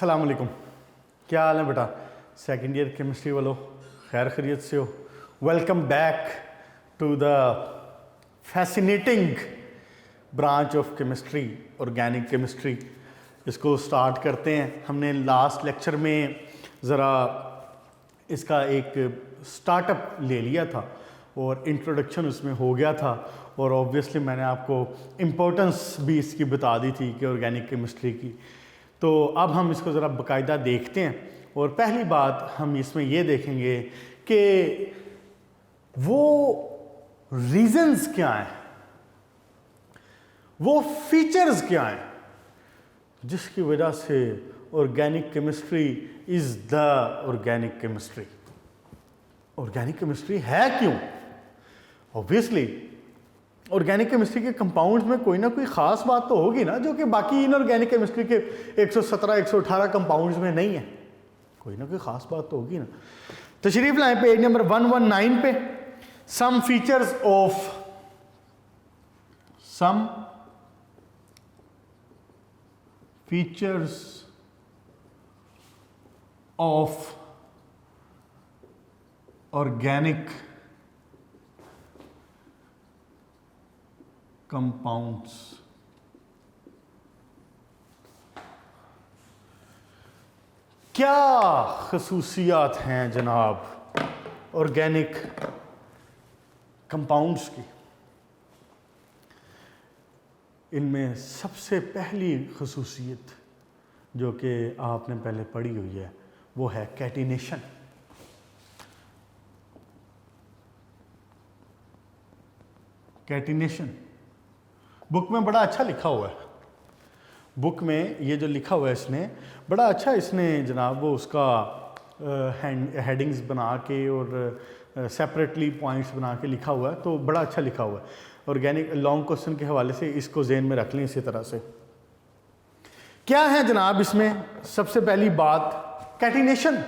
अस्सलाम वालेकुम। क्या हाल है बेटा? सेकेंड ईयर केमिस्ट्री वालों, खैर खैरियत से हो? Welcome back to the fascinating branch of chemistry, organic chemistry. इसको स्टार्ट करते हैं। हमने लास्ट लेक्चर में ज़रा इसका एक स्टार्टअप ले लिया था और इंट्रोडक्शन उसमें हो गया था, और ऑब्वियसली मैंने आपको इम्पोर्टेंस भी इसकी बता दी थी कि ऑर्गेनिक केमिस्ट्री की। तो अब हम इसको ज़रा बाकायदा देखते हैं, और पहली बात हम इसमें ये देखेंगे कि वो रीजंस क्या हैं, वो फीचर्स क्या हैं जिसकी वजह से organic chemistry is the organic chemistry. Organic chemistry है क्यों? ऑब्वियसली ऑर्गेनिक केमिस्ट्री के कंपाउंड्स में कोई ना कोई ख़ास बात तो होगी ना, जो कि बाकी इनऑर्गेनिक केमिस्ट्री के 117 118 कंपाउंड्स में नहीं है। कोई ना कोई ख़ास बात तो होगी ना। तशरीफ लाएं पेज नंबर 119 पे। Some features of organic compounds. क्या खसूसियात हैं जनाब ऑर्गेनिक कंपाउंड्स की? इनमें सबसे पहली खसूसियत जो कि आपने पहले पढ़ी हुई है वो है कैटिनेशन। कैटिनेशन बुक में बड़ा अच्छा लिखा हुआ है। बुक में ये जो लिखा हुआ है इसने बड़ा अच्छा, इसने जनाब वो उसका हेडिंग्स बना के और सेपरेटली पॉइंट्स बना के लिखा हुआ है, तो बड़ा अच्छा लिखा हुआ है। ऑर्गेनिक लॉन्ग क्वेश्चन के हवाले से इसको ज़हन में रख लें। इसी तरह से क्या है जनाब इसमें सबसे पहली बात कैटिनेशन।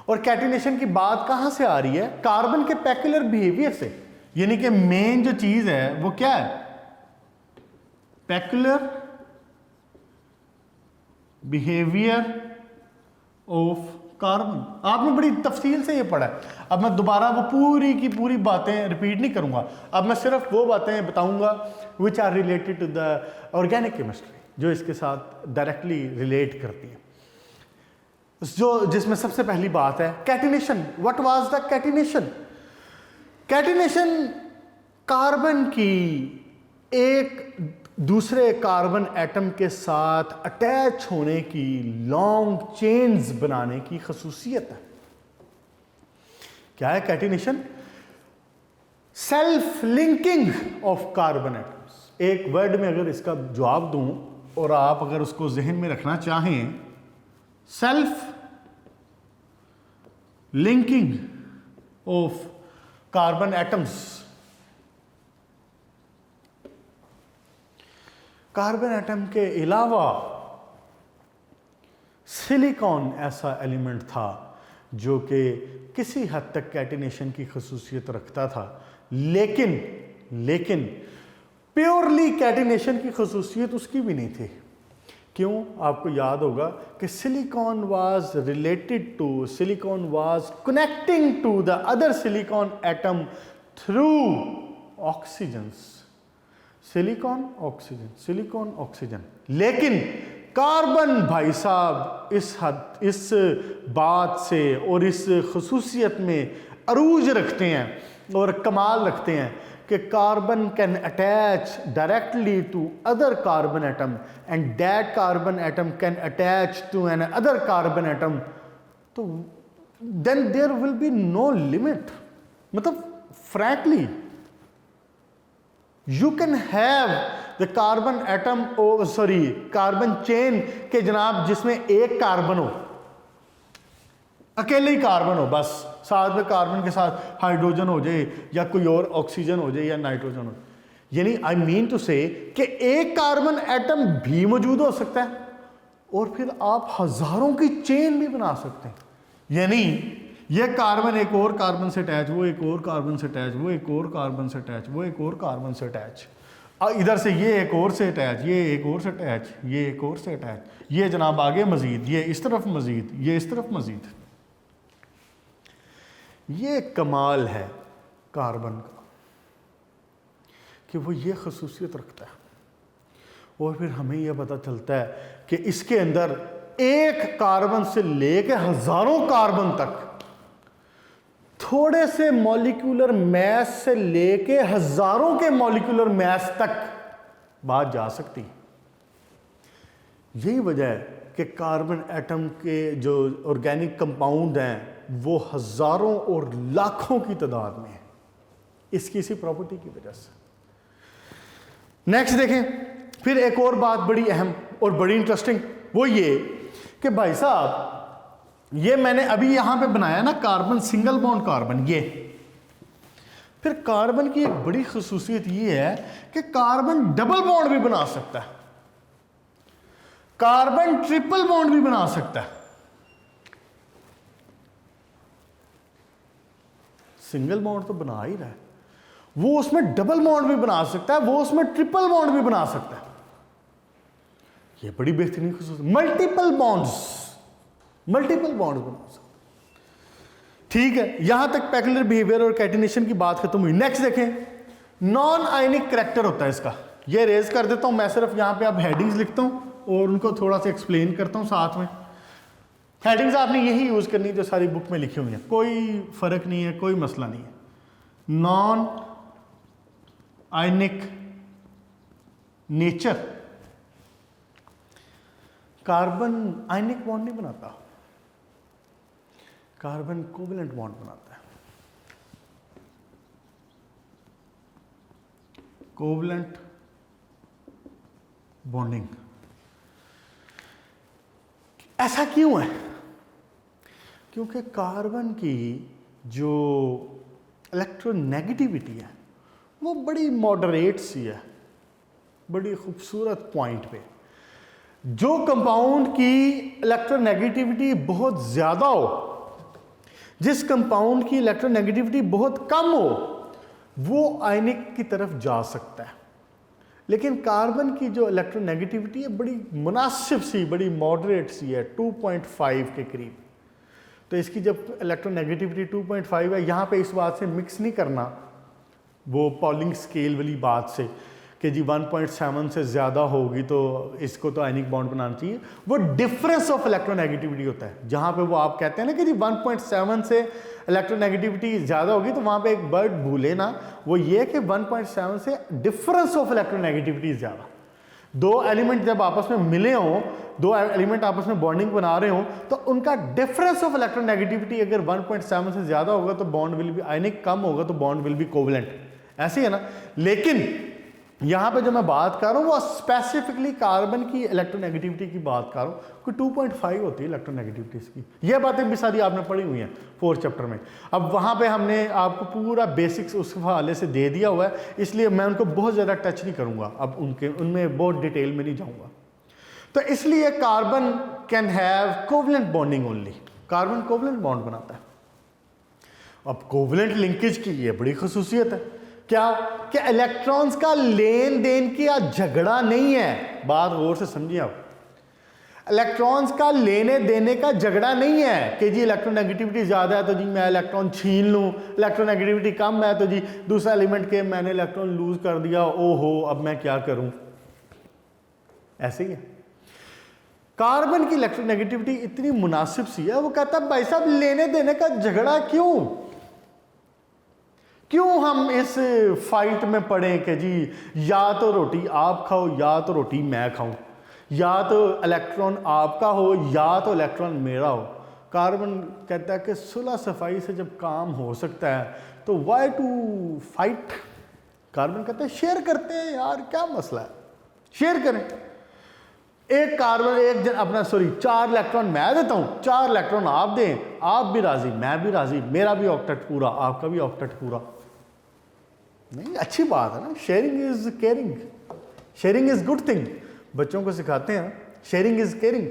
और कैटिनेशन की बात कहाँ से आ रही है? कार्बन के पैक्युलर बिहेवियर से। यानी कि मेन जो चीज़ है वो क्या है? पैक्युलर बिहेवियर ऑफ कार्बन। आपने बड़ी तफसील से ये पढ़ा है। अब मैं दोबारा वो पूरी की पूरी बातें रिपीट नहीं करूंगा। अब मैं सिर्फ वो बातें बताऊंगा which are related to the organic chemistry, जो इसके साथ डायरेक्टली रिलेट करती है। जो जिसमें सबसे पहली बात है catenation. What was the catenation? Catenation carbon की एक दूसरे कार्बन एटम के साथ अटैच होने की, लॉन्ग चेन्स बनाने की खसूसियत है। क्या है catenation? Self linking of carbon atoms. एक वर्ड में अगर इसका जवाब दूं और आप अगर उसको जहन में रखना चाहें, self linking of carbon atoms. Carbon atom के अलावा सिलिकॉन ऐसा एलिमेंट था जो कि किसी हद तक कैटिनेशन की खसूसियत रखता था, लेकिन प्योरली कैटिनेशन की खसूसियत उसकी भी नहीं थी। क्यों? आपको याद होगा कि silicon was connecting to the other silicon atom through oxygens. Silicon oxygen. लेकिन कार्बन भाई साहब इस बात से और इस खसूसियत में अरूज रखते हैं और कमाल रखते हैं कि carbon can attach directly to other carbon atom and that carbon atom can attach to an other carbon atom. तो then there will be no limit. मतलब frankly you can have the carbon atom carbon chain के जनाब जिसमें एक carbon हो, अकेले ही carbon हो, बस साथ में कार्बन के साथ हाइड्रोजन हो जाए या कोई और ऑक्सीजन हो जाए या नाइट्रोजन हो। यानी आई मीन टू से कि एक कार्बन एटम भी मौजूद हो सकता है और फिर आप हजारों की चेन भी बना सकते हैं। यानी ये कार्बन एक और कार्बन से अटैच, वो एक और कार्बन से अटैच, वो एक और कार्बन से अटैच, वो एक और कार्बन से अटैच। इधर से ये एक और से अटैच, ये एक और से अटैच, ये एक और से अटैच, ये जनाब आगे मजीद, ये इस तरफ मजीद, ये इस तरफ मजीद। ये कमाल है कार्बन का कि वो ये खसूसियत रखता है। और फिर हमें यह पता चलता है कि इसके अंदर एक कार्बन से लेके हजारों कार्बन तक, थोड़े से मॉलिक्यूलर मैस से लेके हजारों के मॉलिक्यूलर मैस तक बात जा सकती है। यही वजह है कि कार्बन एटम के जो ऑर्गेनिक कंपाउंड हैं वो हजारों और लाखों की तादाद में है, इसकी इसी प्रॉपर्टी की वजह से। नेक्स्ट देखें, फिर एक और बात बड़ी अहम और बड़ी इंटरेस्टिंग, वो ये कि भाई साहब ये मैंने अभी यहां पे बनाया ना कार्बन, सिंगल बॉन्ड कार्बन, ये फिर कार्बन की एक बड़ी खसूसियत ये है कि कार्बन डबल बॉन्ड भी बना सकता है, कार्बन ट्रिपल बॉन्ड भी बना सकता है। सिंगल बॉन्ड तो बना ही रहा है, वो उसमें डबल बॉन्ड भी बना सकता है, वो उसमें ट्रिपल बॉन्ड भी बना सकता है। ये बड़ी बेहतरीन खसूसियत, मल्टीपल बॉन्ड बना सकता है। ठीक है, यहां तक पैक्युलर बिहेवियर और कैटिनेशन की बात खत्म हुई। नेक्स्ट देखें, नॉन आयनिक करैक्टर होता है इसका। ये रेज कर देता हूं मैं, सिर्फ यहां पे अब हेडिंग्स लिखता हूं और उनको थोड़ा सा एक्सप्लेन करता हूं साथ में। हेडिंग्स आपने यही यूज करनी जो सारी बुक में लिखी हुई है, कोई फर्क नहीं है, कोई मसला नहीं है। Non ionic nature, carbon ionic bond नहीं बनाता, कार्बन कोवेलेंट बॉन्ड बनाता है। Covalent bonding. ऐसा क्यों है? क्योंकि कार्बन की जो इलेक्ट्रोनेगेटिविटी है वो बड़ी मॉडरेट सी है, बड़ी खूबसूरत पॉइंट पे। जो कंपाउंड की इलेक्ट्रोनेगेटिविटी बहुत ज़्यादा हो, जिस कंपाउंड की इलेक्ट्रोनेगेटिविटी बहुत कम हो, वो आयनिक की तरफ जा सकता है। लेकिन कार्बन की जो इलेक्ट्रोनेगेटिविटी है बड़ी मुनासिब सी, बड़ी मॉडरेट सी है, 2.5 के करीब। तो इसकी जब इलेक्ट्रोनेगेटिविटी 2.5 है, यहाँ पे इस बात से मिक्स नहीं करना वो पॉलिंग स्केल वाली बात से कि जी 1.7 से ज़्यादा होगी तो इसको तो आयनिक बॉन्ड बनाना चाहिए। वो डिफरेंस ऑफ इलेक्ट्रोनेगेटिविटी होता है, जहाँ पे वो आप कहते हैं ना कि जी 1.7 से इलेक्ट्रोनेगेटिविटी ज़्यादा होगी, तो वहाँ पे एक वर्ड भूले ना, वो ये कि 1.7 से डिफरेंस ऑफ इलेक्ट्रोनेगेटिविटी ज़्यादा। दो एलिमेंट जब आपस में मिले हों, दो एलिमेंट आपस में बॉन्डिंग बना रहे हों, तो उनका डिफरेंस ऑफ इलेक्ट्रोनेगेटिविटी अगर 1.7 से ज़्यादा होगा तो बॉन्ड विल बी आयनिक, कम होगा तो बॉन्ड विल बी कोवेलेंट। ऐसे है ना। लेकिन यहां पे जो मैं बात कर रहा हूं वो स्पेसिफिकली कार्बन की इलेक्ट्रोनेगेटिविटी की बात कर रहा हूं, कोई 2.5 होती है इलेक्ट्रोनेगेटिविटी की। ये बातें भी सारी आपने पढ़ी हुई हैं 4th चैप्टर में। अब वहां पे हमने आपको पूरा बेसिक्स उस हवाले से दे दिया हुआ है, इसलिए मैं उनको बहुत ज़्यादा टच नहीं करूंगा, अब उनमें बहुत डिटेल में नहीं जाऊंगा। तो इसलिए carbon can have covalent bonding only, carbon covalent bond बनाता है। अब कोवेलेंट लिंकेज की ये बड़ी खसूसियत है, क्या कि इलेक्ट्रॉन्स का लेन देन किया झगड़ा नहीं है। बात गौर से समझिए आप, इलेक्ट्रॉन्स का लेने देने का झगड़ा नहीं है कि जी इलेक्ट्रोनेगेटिविटी ज़्यादा है तो जी मैं इलेक्ट्रॉन छीन लूँ, इलेक्ट्रोनेगेटिविटी कम है तो जी दूसरा एलिमेंट के मैंने इलेक्ट्रॉन लूज कर दिया, ओहो अब मैं क्या करूँ। ऐसे ही है। कार्बन की इलेक्ट्रोनेगेटिविटी इतनी मुनासिब सी है, वो कहता है भाई साहब लेने देने का झगड़ा क्यों हम इस फाइट में पड़े कि जी या तो रोटी आप खाओ या तो रोटी मैं खाऊं, या तो इलेक्ट्रॉन आपका हो या तो इलेक्ट्रॉन मेरा हो। कार्बन कहता है कि सुलह सफाई से जब काम हो सकता है तो वाई टू फाइट। कार्बन कहता है शेयर करते हैं यार, क्या मसला है, शेयर करें। एक कार्बन एक अपना 4 इलेक्ट्रॉन मैं देता हूं, 4 इलेक्ट्रॉन आप दें, आप भी राजी मैं भी राजी, मेरा भी ऑक्टेट पूरा आपका भी ऑक्टेट पूरा। नहीं, अच्छी बात है ना, sharing is caring, sharing is good thing. बच्चों को सिखाते हैं शेयरिंग इज केयरिंग,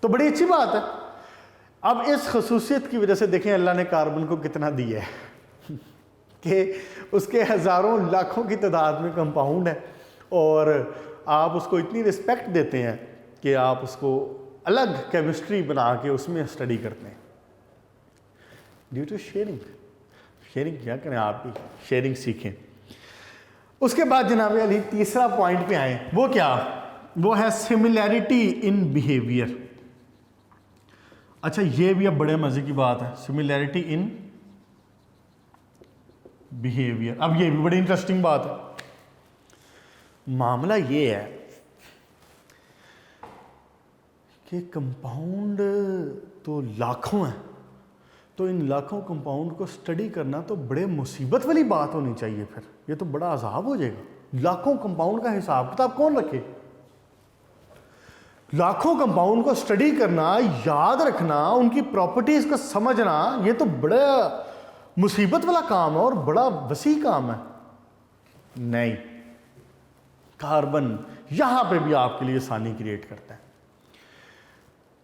तो बड़ी अच्छी बात है। अब इस खसूसियत की वजह से देखें अल्लाह ने कार्बन को कितना दिया है कि उसके हजारों लाखों की तादाद में कंपाउंड है और आप उसको इतनी रिस्पेक्ट देते हैं कि आप उसको अलग केमिस्ट्री बना के उसमें स्टडी करते हैं ड्यू टू शेयरिंग। शेयरिंग क्या करें, आप भी शेयरिंग सीखें। उसके बाद जनाब अली तीसरा पॉइंट पे आए, वो क्या, वो है सिमिलैरिटी इन बिहेवियर। अच्छा ये भी अब बड़े मजे की बात है, सिमिलैरिटी इन बिहेवियर। अब ये भी बड़ी इंटरेस्टिंग बात है। मामला ये है कि कंपाउंड तो लाखों हैं, तो इन लाखों कंपाउंड को स्टडी करना तो बड़े मुसीबत वाली बात होनी चाहिए। फिर ये तो बड़ा अजाब हो जाएगा। लाखों कंपाउंड का हिसाब किताब कौन रखे? लाखों कंपाउंड को स्टडी करना, याद रखना, उनकी प्रॉपर्टीज को समझना, ये तो बड़ा मुसीबत वाला काम है और बड़ा वसी काम है। नहीं, कार्बन यहां पे भी आपके लिए आसानी क्रिएट करता है।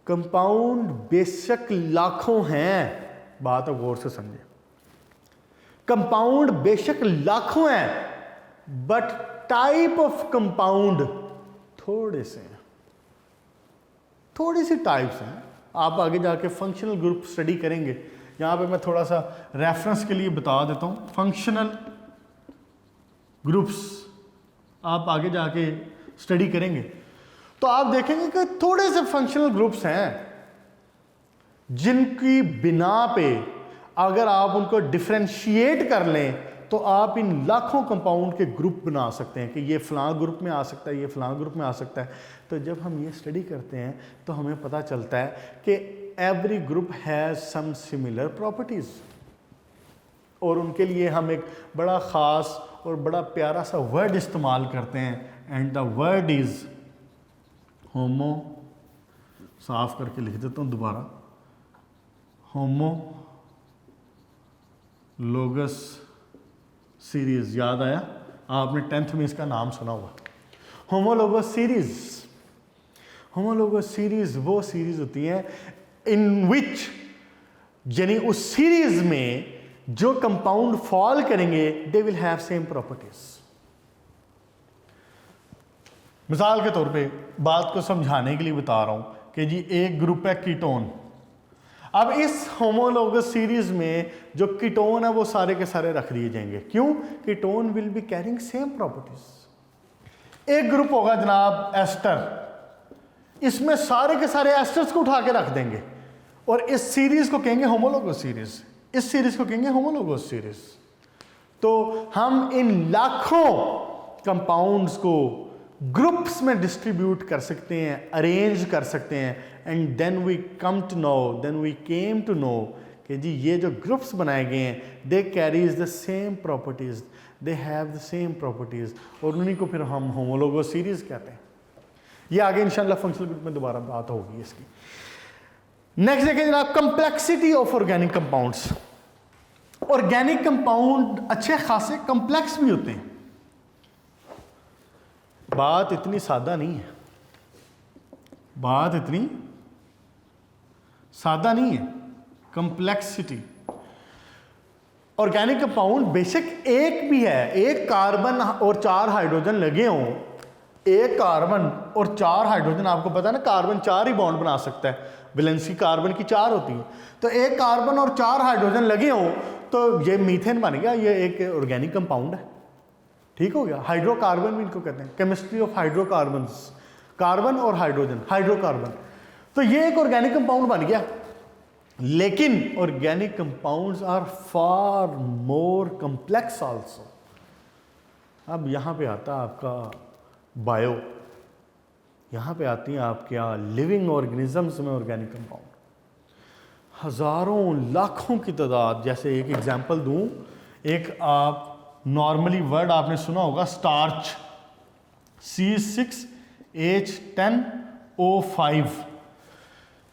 कंपाउंड बेशक लाखों हैं, बात है गौर से समझे, कंपाउंड बेशक लाखों हैं, बट टाइप ऑफ कंपाउंड थोड़े से हैं, थोड़ी सी टाइप्स हैं। आप आगे जाके फंक्शनल ग्रुप स्टडी करेंगे। यहां पे मैं थोड़ा सा रेफरेंस के लिए बता देता हूं, फंक्शनल ग्रुप्स आप आगे जाके स्टडी करेंगे तो आप देखेंगे कि थोड़े से फंक्शनल ग्रुप्स हैं जिनकी बिना पे अगर आप उनको डिफरेंशिएट कर लें तो आप इन लाखों कंपाउंड के ग्रुप बना सकते हैं कि ये फलां ग्रुप में आ सकता है, ये फलां ग्रुप में आ सकता है। तो जब हम ये स्टडी करते हैं तो हमें पता चलता है कि every group has some similar properties, और उनके लिए हम एक बड़ा ख़ास और बड़ा प्यारा सा वर्ड इस्तेमाल करते हैं, एंड द वर्ड इज़ होमो। साफ करके लिख देता हूँ दोबारा, होमोलोगस सीरीज। याद आया? आपने 10th में इसका नाम सुना होगा, होमोलोगस सीरीज। होमोलोगस सीरीज वो सीरीज होती है इन विच, यानी उस सीरीज में जो कंपाउंड फॉल करेंगे they will have same properties. मिसाल के तौर पे बात को समझाने के लिए बता रहा हूं कि जी एक ग्रुप है कीटोन। अब इस होमोलोगस सीरीज में जो कीटोन है वो सारे के सारे रख दिए जाएंगे। क्यों? Ketone will be carrying same properties. एक ग्रुप होगा जनाब एस्टर, इसमें सारे के सारे एस्टर्स को उठा के रख देंगे और इस सीरीज को कहेंगे होमोलोगस सीरीज, इस सीरीज को कहेंगे होमोलोगस सीरीज। तो हम इन लाखों कंपाउंड्स को ग्रुप्स में डिस्ट्रीब्यूट कर सकते हैं, अरेंज कर सकते हैं, and then we come to know, then we came to know कि जी ये जो ग्रुप्स बनाए गए हैं they carries the same properties, they have the same properties, और उन्हीं को फिर हम होमोलोगस सीरीज कहते हैं। ये आगे इंशाल्लाह फंक्शनल ग्रुप में दोबारा बात होगी इसकी। नेक्स्ट देखें जनाब, complexity of organic compounds. Organic compound अच्छे खासे कंप्लेक्स भी होते हैं। बात इतनी सादा नहीं है, बात इतनी सादा नहीं है। कंप्लेक्सिटी ऑर्गेनिक कंपाउंड बेशक एक भी है, एक कार्बन और 4 हाइड्रोजन लगे हों, एक कार्बन और 4 हाइड्रोजन, आपको पता है ना कार्बन 4 ही बॉन्ड बना सकता है, वैलेंसी कार्बन की 4 होती है। तो एक कार्बन और 4 हाइड्रोजन लगे हों तो ये मीथेन बन गया, ये एक ऑर्गेनिक कंपाउंड है। ठीक हो गया। हाइड्रोकार्बन भी इनको कहते हैं, केमिस्ट्री ऑफ हाइड्रोकार्बन्स, कार्बन और हाइड्रोजन, हाइड्रोकार्बन। तो ये एक ऑर्गेनिक कंपाउंड बन गया। लेकिन organic compounds are far more complex also. अब यहां पे आता है आपका बायो, यहां पे आती हैं आपके लिविंग ऑर्गेनिजम्स में ऑर्गेनिक कंपाउंड। हजारों लाखों की तादाद। जैसे एक एग्जांपल दूं, एक आप नॉर्मली वर्ड आपने सुना होगा स्टार्च, C6H10O5,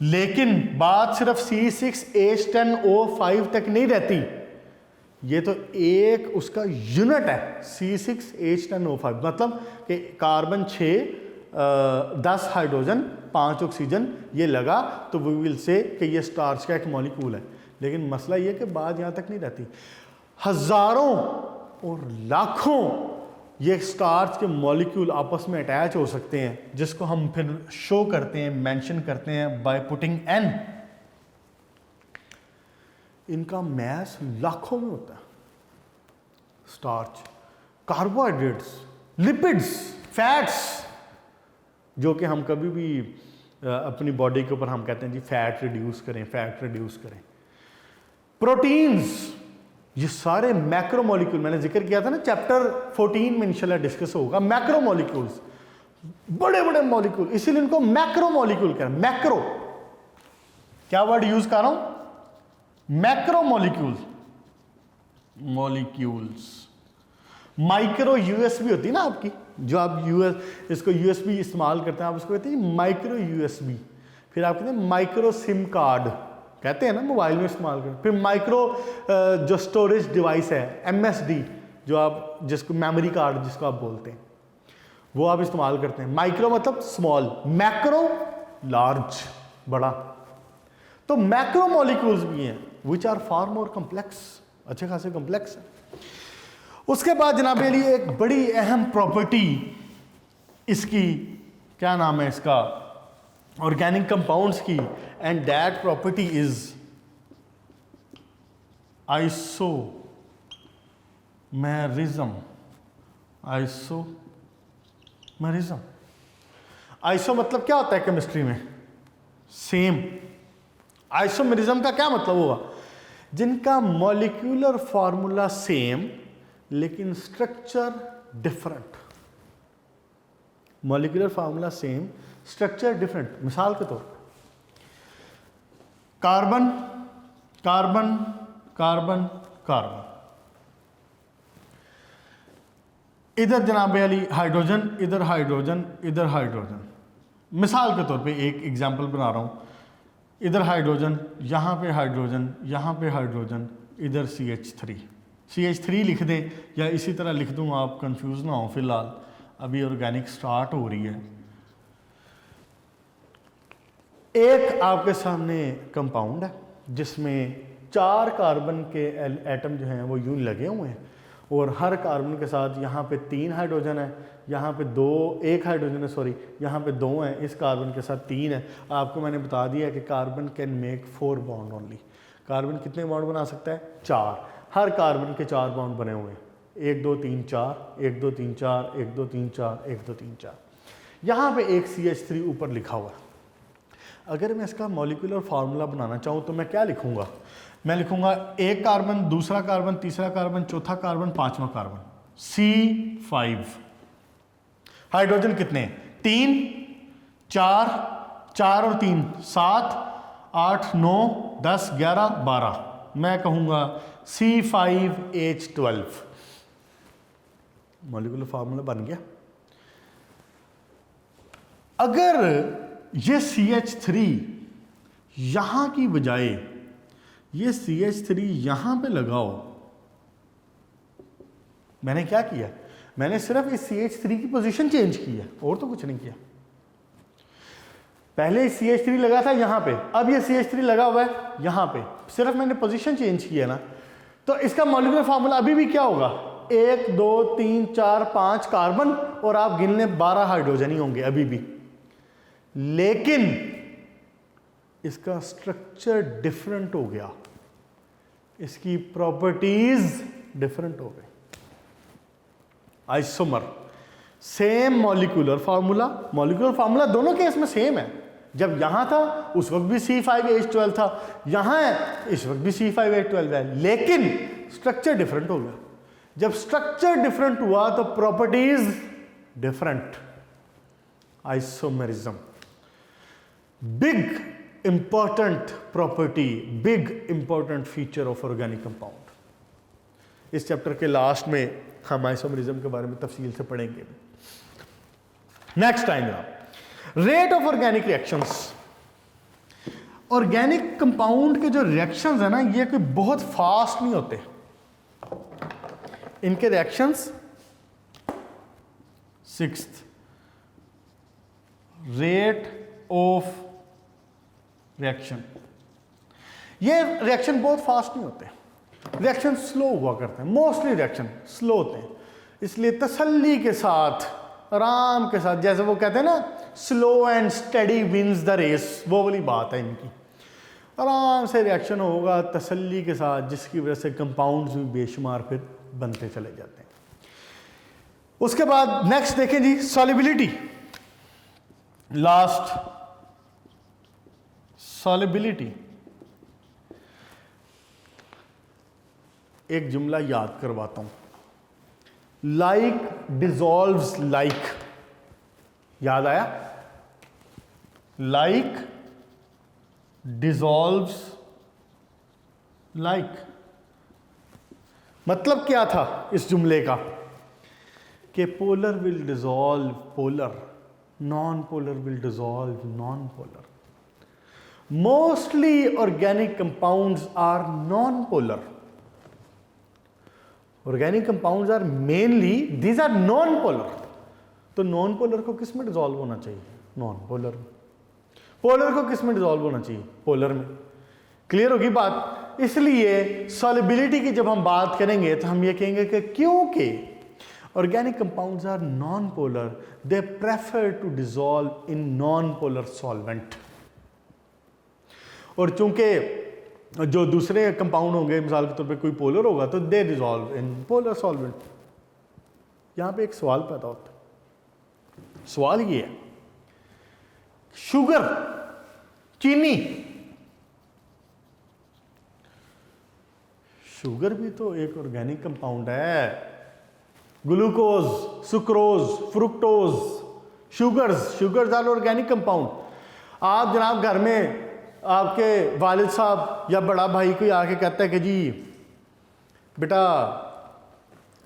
लेकिन बात सिर्फ C6H10O5 तक नहीं रहती, ये तो एक उसका यूनिट है C6H10O5। मतलब कि कार्बन 6, 10 हाइड्रोजन, 5 ऑक्सीजन ये लगा तो वी विल से कि ये स्टार्च का एक मॉलिक्यूल है। लेकिन मसला ये कि बात यहाँ तक नहीं रहती, हजारों और लाखों ये स्टार्च के मॉलिक्यूल आपस में अटैच हो सकते हैं, जिसको हम फिर शो करते हैं, मेंशन करते हैं बाय पुटिंग एन। इनका मैस लाखों में होता है। स्टार्च, कार्बोहाइड्रेट्स, लिपिड्स, फैट्स, जो कि हम कभी भी अपनी बॉडी के ऊपर हम कहते हैं जी फैट रिड्यूस करें, फैट रिड्यूस करें। प्रोटीन्स, ये सारे मैक्रो मॉलिक्यूल, मैंने जिक्र किया था ना चैप्टर 14 में इंशाल्लाह डिस्कस होगा। मैक्रो मॉलिक्यूल्स, बड़े बड़े मॉलिक्यूल, इसीलिए इनको मैक्रो मॉलिक्यूल कह रहे हैं। मैक्रो, क्या वर्ड यूज कर रहा हूं? Macro molecules. Molecules, micro USB होती है ना आपकी, जो आप इसको यूएसबी इस्तेमाल करते हैं, आप उसको कहते हैं माइक्रो यूएसबी। फिर आप कहते हैं माइक्रो सिम कार्ड, कहते हैं ना मोबाइल में इस्तेमाल करते हैं। फिर माइक्रो जो स्टोरेज डिवाइस है, एमएसडी, जो आप जिसको मेमोरी कार्ड जिसको आप बोलते हैं, वो आप इस्तेमाल करते हैं। माइक्रो मतलब स्मॉल, मैक्रो लार्ज, बड़ा। तो मैक्रो मॉलिक्यूल्स भी हैं which are far more complex, अच्छे खासे कॉम्प्लेक्स है। उसके बाद जनाब अली एक बड़ी अहम प्रॉपर्टी इसकी, क्या नाम है इसका, ऑर्गेनिक कंपाउंड्स की, and that property is isomerism. Isomerism, iso मतलब क्या होता है केमिस्ट्री में? सेम। आइसोमेरिज्म का क्या मतलब हुआ? जिनका मॉलिक्यूलर फॉर्मूला सेम लेकिन structure different. Molecular formula same, structure different. मिसाल के तौर पर कार्बन कार्बन कार्बन कार्बन, इधर जनाब अली हाइड्रोजन, इधर हाइड्रोजन, इधर हाइड्रोजन। मिसाल के तौर पे एक एग्जांपल बना रहा हूं, इधर हाइड्रोजन, यहां पे हाइड्रोजन, यहां पे हाइड्रोजन, इधर CH3। CH3 लिख दें या इसी तरह लिख दूं, आप कंफ्यूज ना हो। फिलहाल अभी ऑर्गेनिक स्टार्ट हो रही है। एक आपके सामने कंपाउंड है जिसमें 4 कार्बन के एटम जो हैं वो यूं लगे हुए हैं, और हर कार्बन के साथ यहाँ पे 3 हाइड्रोजन है, यहाँ पे 1 हाइड्रोजन है, सॉरी, यहाँ पे 2 है, इस कार्बन के साथ 3 है। आपको मैंने बता दिया कि carbon can make 4 bond only. Carbon कितने बॉन्ड बना सकता है? 4। हर कार्बन के 4 बॉन्ड बने हुए हैं, 1 2 3 4, 1 2 3 4, 1 2 3 4, 1 2 3 4। यहाँ पे एक CH3 ऊपर लिखा हुआ है। अगर मैं इसका मॉलिक्यूलर फार्मूला बनाना चाहूँ तो मैं क्या लिखूंगा? मैं लिखूंगा एक कार्बन, दूसरा कार्बन, तीसरा कार्बन, चौथा कार्बन, पांचवा कार्बन, C5। हाइड्रोजन कितने? 3, 4, 4 और 3 7, 8, 9, 10, 11, 12। मैं कहूंगा C5H12। मॉलिक्यूलर फार्मूला बन गया। अगर ये CH3 यहां की बजाय ये CH3 यहां पे लगाओ, मैंने क्या किया? मैंने सिर्फ इस CH3 की पोजीशन चेंज की है, और तो कुछ नहीं किया। पहले CH3 लगा था यहां पे, अब ये CH3 लगा हुआ है यहां पे, सिर्फ मैंने पोजीशन चेंज की है ना। तो इसका मॉलिक्यूलर फार्मूला अभी भी क्या होगा? 1 2 3 4 5 कार्बन, और आप गिन लें 12 हाइड्रोजन ही होंगे अभी भी, लेकिन इसका स्ट्रक्चर डिफरेंट हो गया, इसकी प्रॉपर्टीज डिफरेंट हो गई। आइसोमर, सेम मॉलिक्यूलर फार्मूला दोनों केस में सेम है। जब यहां था उस वक्त भी C5H12 था, यहां है इस वक्त भी C5H12 है, लेकिन स्ट्रक्चर डिफरेंट हो गया। जब स्ट्रक्चर डिफरेंट हुआ तो properties different. Isomerism, big important property, big important feature of organic compound. इस चैप्टर के लास्ट में हम आइसोमेरिज्म के बारे में तफसील से पढ़ेंगे। नेक्स्ट टाइम आप rate of organic reactions. Organic compound के जो रिएक्शंस है ना, ये कोई बहुत फास्ट नहीं होते। इनके reactions, 6th rate of reaction, ये रिएक्शन बहुत फास्ट नहीं होते, रिएक्शन स्लो हुआ करते हैं। मोस्टली रिएक्शन स्लो होते हैं। इसलिए तसल्ली के साथ, आराम के साथ, जैसे वो कहते हैं ना slow and steady wins the race, वो वाली बात है इनकी। आराम से रिएक्शन होगा तसल्ली के साथ, जिसकी वजह से कंपाउंड्स भी बेशुमार फिर बनते चले जाते हैं। उसके बाद नेक्स्ट देखें जी, सॉल्युबिलिटी। Last, solubility. एक जुमला याद करवाता हूं, लाइक डिजॉल्व्स लाइक। याद आया? Like dissolves like. मतलब क्या था इस जुमले का? कि polar will dissolve polar, non polar will dissolve non polar. Mostly organic compounds are non polar. Organic compounds are mainly these are non polar. तो नॉन पोलर को किस में डिजॉल्व होना चाहिए? नॉन पोलर में। पोलर को किस में डिजॉल्व होना चाहिए? पोलर में। क्लियर होगी बात? इसलिए सॉल्युबिलिटी की जब हम बात करेंगे तो हम ये कहेंगे कि क्योंकि organic compounds are non polar, they prefer to dissolve in non polar solvent. और चूंकि जो दूसरे कंपाउंड होंगे, मिसाल के तौर पे कोई पोलर होगा, तो दे डिजॉल्व इन पोलर सॉल्वेंट। यहां पे एक सवाल पैदा होता है। सवाल ये है, शुगर, चीनी, शुगर भी तो एक ऑर्गेनिक कंपाउंड है। Glucose, sucrose, fructose, sugars are organic compound. आप जनाब घर में आपके वालिद साहब या बड़ा भाई कोई आके कहता है कि जी बेटा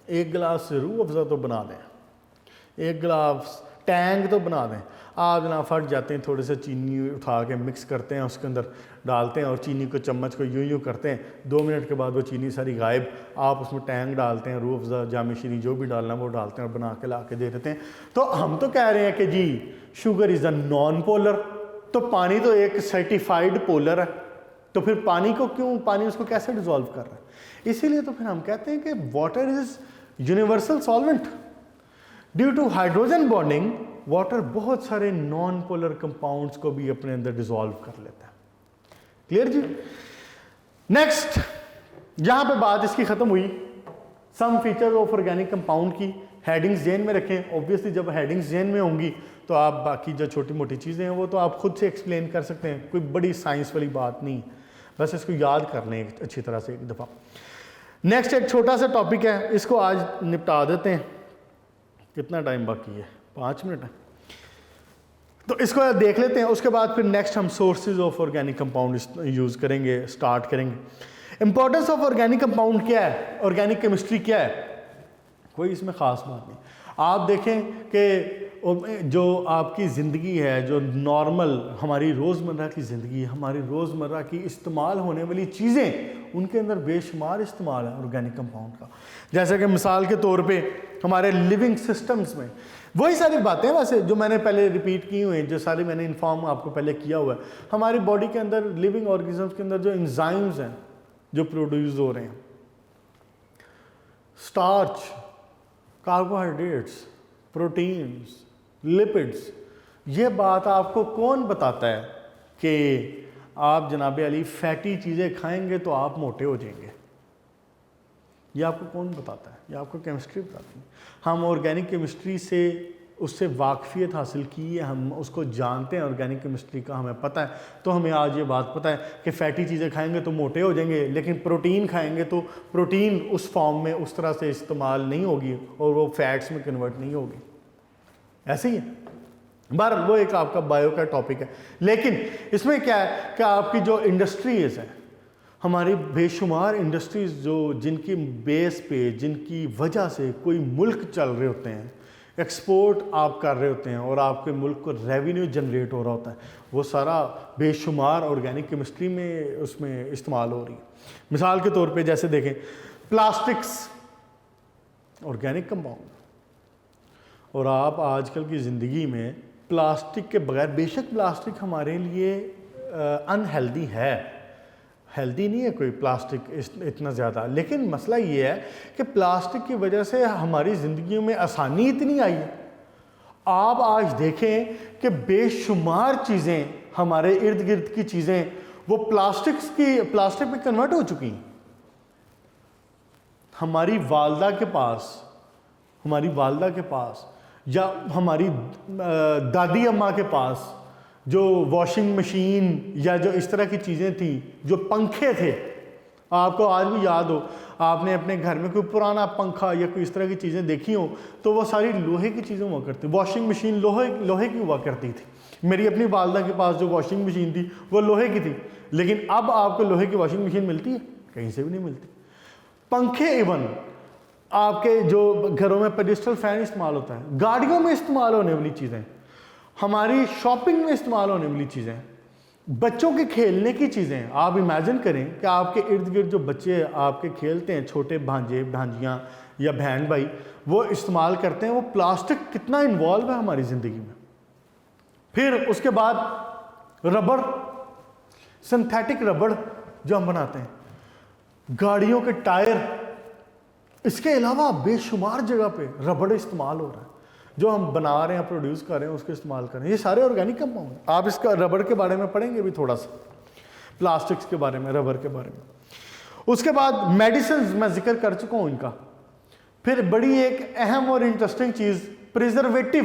एक गिलास रूह अफ़ज़ा तो बना दें, एक गिलास टैंग तो बना दें। आप जनाब फट जाते हैं, थोड़े से चीनी उठा के मिक्स करते हैं, उसके अंदर डालते हैं और चीनी को चम्मच को यूं करते हैं। 2 मिनट के बाद वो चीनी सारी गायब। आप उसमें टैंग डालते हैं, रूह अफ़ज़ा, जाम शीरी, जो भी डालना वो डालते हैं और बना के ला के दे देते हैं। तो हम तो कह रहे हैं कि जी sugar is a non polar. तो पानी तो एक सर्टिफाइड पोलर है, तो फिर पानी को क्यों, पानी उसको कैसे डिजॉल्व कर रहा है? इसीलिए तो फिर हम कहते हैं कि water is universal solvent. Due to hydrogen bonding water बहुत सारे नॉन पोलर कंपाउंड्स को भी अपने अंदर डिसॉल्व कर लेता है। क्लियर जी? नेक्स्ट, यहां पे बात इसकी खत्म हुई। सम फीचर ऑफ ऑर्गेनिक कंपाउंड की हेडिंग्स जेन में रखें। ऑब्वियसली जब हेडिंग्स जेन में होंगी तो आप बाकी जो छोटी मोटी चीज़ें हैं वो तो आप खुद से एक्सप्लेन कर सकते हैं, कोई बड़ी साइंस वाली बात नहीं, बस इसको याद कर लें अच्छी तरह से एक दफ़ा। नेक्स्ट एक छोटा सा टॉपिक है, इसको आज निपटा देते हैं। कितना टाइम बाकी है? 5 मिनट है, तो इसको देख लेते हैं। उसके बाद फिर नेक्स्ट हम sources of organic compound use करेंगे, स्टार्ट करेंगे। इंपॉर्टेंस ऑफ ऑर्गेनिक कंपाउंड क्या है, ऑर्गेनिक केमिस्ट्री क्या है? कोई इसमें ख़ास बात नहीं। आप देखें कि जो आपकी ज़िंदगी है, जो नॉर्मल हमारी रोज़मर्रा की ज़िंदगी, हमारी रोज़मर्रा की इस्तेमाल होने वाली चीज़ें, उनके अंदर बेशुमार इस्तेमाल है ऑर्गेनिक कंपाउंड का। जैसे कि मिसाल के तौर पे हमारे लिविंग सिस्टम्स में वही सारी बातें वैसे जो मैंने पहले रिपीट की हुई हैं, जो सारी मैंने इन्फॉर्म आपको पहले किया हुआ है। हमारी बॉडी के अंदर, लिविंग ऑर्गेनिजम्स के अंदर जो एंजाइम्स हैं जो प्रोड्यूस हो रहे हैं, स्टार्च, कार्बोहाइड्रेट्स, प्रोटीन्स, लिपिड्स, ये बात आपको कौन बताता है कि आप जनाब अली फैटी चीज़ें खाएंगे तो आप मोटे हो जाएंगे? ये आपको कौन बताता है? ये आपको केमिस्ट्री बताती है। हम ऑर्गेनिक केमिस्ट्री से उससे वाकफियत हासिल की है, हम उसको जानते हैं, ऑर्गेनिक केमिस्ट्री का हमें पता है। तो हमें आज ये बात पता है कि फ़ैटी चीज़ें खाएंगे तो मोटे हो जाएंगे, लेकिन प्रोटीन खाएंगे तो प्रोटीन उस फॉर्म में उस तरह से इस्तेमाल नहीं होगी और वो फैट्स में कन्वर्ट नहीं होगी। ऐसे ही है। बार वो एक आपका बायो का टॉपिक है, लेकिन इसमें क्या है कि आपकी जो इंडस्ट्रीज़ हैं, हमारी बेशुमार इंडस्ट्रीज़ जो जिनकी बेस पे, जिनकी वजह से कोई मुल्क चल रहे होते हैं, एक्सपोर्ट आप कर रहे होते हैं और आपके मुल्क को रेवेन्यू जनरेट हो रहा होता है, वो सारा बेशुमार ऑर्गेनिक केमिस्ट्री में उसमें इस्तेमाल हो रही है। मिसाल के तौर पे जैसे देखें, प्लास्टिक्स ऑर्गेनिक कंपाउंड, और आप आजकल की ज़िंदगी में प्लास्टिक के बगैर, बेशक प्लास्टिक हमारे लिए अनहेल्दी है, हेल्दी नहीं है कोई प्लास्टिक इतना ज़्यादा, लेकिन मसला ये है कि प्लास्टिक की वजह से हमारी ज़िंदगियों में आसानी इतनी आई है। आप आज देखें कि बेशुमार चीज़ें, हमारे इर्द गिर्द की चीज़ें वो प्लास्टिक में कन्वर्ट हो चुकी हैं। हमारी वालदा के पास या हमारी दादी अम्मा के पास जो वॉशिंग मशीन या जो इस तरह की चीज़ें थी, जो पंखे थे, आपको आज भी याद हो, आपने अपने घर में कोई पुराना पंखा या कोई इस तरह की चीज़ें देखी हो तो वो सारी लोहे की चीज़ें हुआ करती। वॉशिंग मशीन लोहे की हुआ करती थी। मेरी अपनी वालदा के पास जो वॉशिंग मशीन थी वो लोहे की थी, लेकिन अब आपको लोहे की वॉशिंग मशीन मिलती है? कहीं से भी नहीं मिलती। पंखे, इवन आपके जो घरों में पेडिस्टल फैन इस्तेमाल होता है, गाड़ियों में इस्तेमाल होने वाली चीज़ें, हमारी शॉपिंग में इस्तेमाल होने वाली चीज़ें, बच्चों के खेलने की चीज़ें। आप इमेजिन करें कि आपके इर्द गिर्द जो बच्चे आपके खेलते हैं, छोटे भांजे भांजियाँ या बहन भाई, वो इस्तेमाल करते हैं, वो प्लास्टिक कितना इन्वॉल्व है हमारी ज़िंदगी में। फिर उसके बाद रबड़, सिंथेटिक रबड़ जो हम बनाते हैं, गाड़ियों के टायर, इसके अलावा बेशुमार जगह पे रबड़ इस्तेमाल हो रहा है। जो हम बना रहे हैं, प्रोड्यूस कर रहे हैं, उसको इस्तेमाल कर रहे हैं। ये सारे ऑर्गेनिक कंपाउंड। आप इसका रबड़ के बारे में पढ़ेंगे भी थोड़ा सा, प्लास्टिक्स के बारे में, रबड़ के बारे में। उसके बाद मेडिसिन मैं जिक्र कर चुका हूं इनका। फिर बड़ी एक अहम और इंटरेस्टिंग चीज, प्रिजर्वेटिव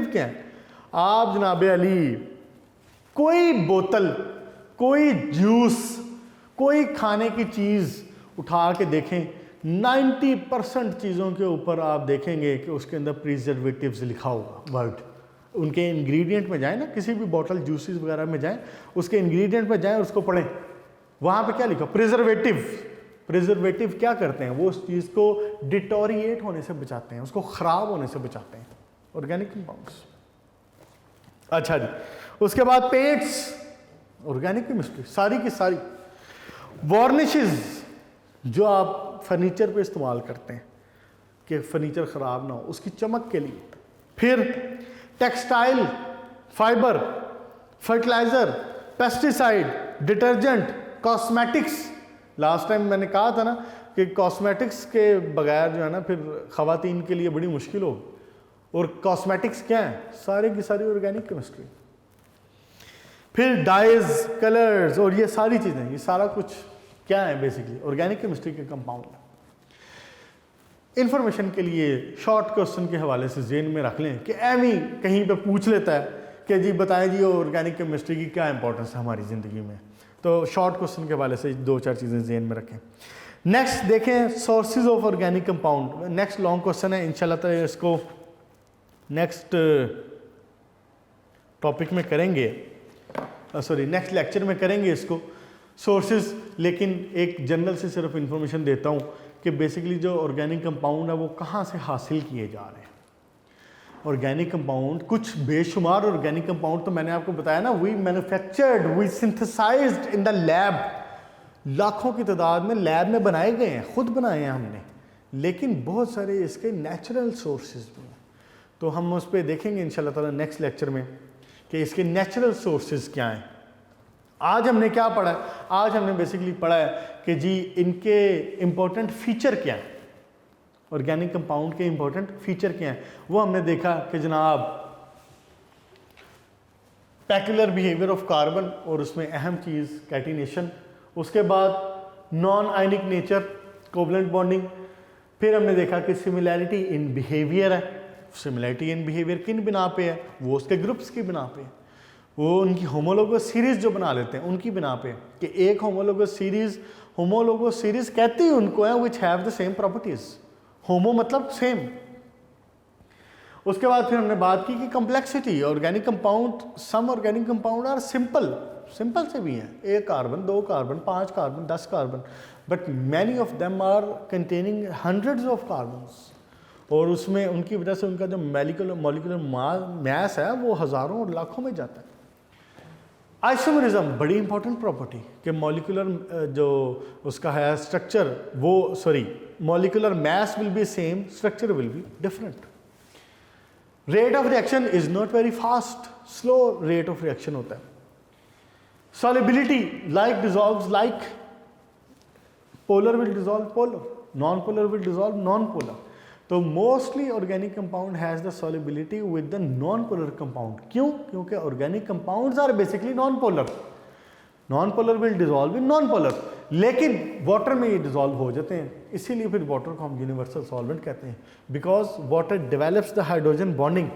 क्या है? आप जनाब अली कोई बोतल, कोई जूस, कोई खाने की चीज उठा के देखें, 90% चीज़ों के ऊपर आप देखेंगे कि उसके अंदर प्रिजर्वेटिव्स लिखा होगा वर्ड। उनके इंग्रेडिएंट में जाएं ना, किसी भी बॉटल जूसेस वगैरह में जाएं, उसके इंग्रेडिएंट में जाएं, उसको पढ़ें, वहाँ पे क्या लिखा? प्रिजर्वेटिव क्या करते हैं? वो उस चीज़ को डिटोरिएट होने से बचाते हैं, उसको ख़राब होने से बचाते हैं। Organic compounds. अच्छा जी, उसके बाद पेंट्स, ऑर्गेनिक केमिस्ट्री सारी की सारी। वार्निशेस जो आप फर्नीचर पे इस्तेमाल करते हैं कि फर्नीचर ख़राब ना हो, उसकी चमक के लिए। फिर textile, fibre, fertiliser, pesticide, detergent, cosmetics. Last time मैंने कहा था ना कि कॉस्मेटिक्स के बगैर जो है ना फिर ख़वातीन के लिए बड़ी मुश्किल हो। और कॉस्मेटिक्स क्या है? सारी की सारी ऑर्गेनिक केमिस्ट्री। फिर डाइज, कलर्स और ये सारी चीज़ें, ये सारा कुछ क्या है? बेसिकली ऑर्गेनिक केमिस्ट्री के कंपाउंड। इंफॉर्मेशन के लिए शॉर्ट क्वेश्चन के हवाले से जेन में रख लें कि एमी कहीं पे पूछ लेता है कि जी बताएं जी ऑर्गेनिक केमिस्ट्री की क्या इंपॉर्टेंस है हमारी ज़िंदगी में, तो शॉर्ट क्वेश्चन के हवाले से 2-4 चीज़ें जेन में रखें। नेक्स्ट देखें sources of organic compound. Next long question है, इंशाल्लाह ताला इसको नेक्स्ट टॉपिक में करेंगे, नेक्स्ट लेक्चर में करेंगे इसको सोर्सेज। लेकिन एक जनरल से सिर्फ इंफॉर्मेशन देता हूँ कि बेसिकली जो ऑर्गेनिक कंपाउंड है वो कहाँ से हासिल किए जा रहे हैं। ऑर्गेनिक कंपाउंड, कुछ बेशुमार ऑर्गेनिक कंपाउंड तो मैंने आपको बताया ना, we manufactured, we synthesized in the lab. लाखों की तादाद में लैब में बनाए गए हैं, खुद बनाए हैं हमने। लेकिन बहुत सारे इसके नेचुरल सोर्सेज भी हैं, तो हम उस पर देखेंगे इंशाल्लाह ताला नेक्स्ट लेक्चर में कि इसके नेचुरल सोर्सेज क्या हैं। आज हमने क्या पढ़ा है? आज हमने बेसिकली पढ़ा है कि जी इनके इम्पोर्टेंट फीचर क्या हैं, ऑर्गेनिक कंपाउंड के इम्पोर्टेंट फीचर क्या हैं। वो हमने देखा कि जनाब पैक्युलर बिहेवियर ऑफ कार्बन, और उसमें अहम चीज़ कैटिनेशन। उसके बाद non ionic nature, covalent bonding. फिर हमने देखा कि सिमिलैरिटी इन बिहेवियर है। सिमिलैरिटी इन बिहेवियर किन बिना पे है? वो उसके ग्रुप्स की बिना पे है, वो उनकी होमोलोगस सीरीज जो बना लेते हैं उनकी बिना पे कि एक होमोलोगस सीरीज कहती है उनको है which have the same properties. Homo मतलब सेम। उसके बाद फिर हमने बात की कि complexity, organic compound, some organic compound are simple से भी हैं, 1 carbon, 2 carbon, 5 carbon, 10 carbon, but many of them are containing hundreds of carbons. और उसमें उनकी वजह से उनका जो मॉलिक्यूलर मास है वो हज़ारों और लाखों में जाता है। आइसोमरिज्म बड़ी इंपॉर्टेंट प्रॉपर्टी कि मॉलिक्यूलर जो उसका है स्ट्रक्चर, वो molecular mass will be same, structure will be different. Rate of reaction is not very fast, slow rate of reaction होता है। solubility, like dissolves like, polar will dissolve polar, non-polar will dissolve non-polar. तो mostly organic compound has the solubility with the non polar compound. क्यों? क्योंकि organic compounds are basically non polar. Non polar will dissolve in non polar, लेकिन water में ये dissolve हो जाते हैं. इसीलिए फिर वाटर को हम यूनिवर्सल सॉल्वेंट कहते हैं, because water develops the hydrogen bonding.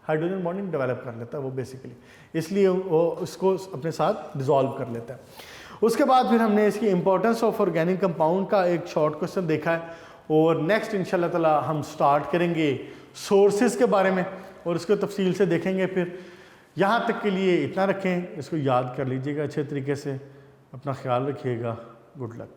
Hydrogen bonding develop कर लेता है वो बेसिकली, इसलिए वो उसको अपने साथ डिजॉल्व कर लेता है. उसके बाद फिर हमने इसकी इंपॉर्टेंस ऑफ ऑर्गेनिक कंपाउंड का एक शॉर्ट क्वेश्चन देखा है, और नेक्स्ट इंशाल्लाह ताला हम स्टार्ट करेंगे सोर्सेज के बारे में और इसको तफसील से देखेंगे. फिर यहाँ तक के लिए इतना रखें, इसको याद कर लीजिएगा अच्छे तरीके से. अपना ख्याल रखिएगा. Good luck.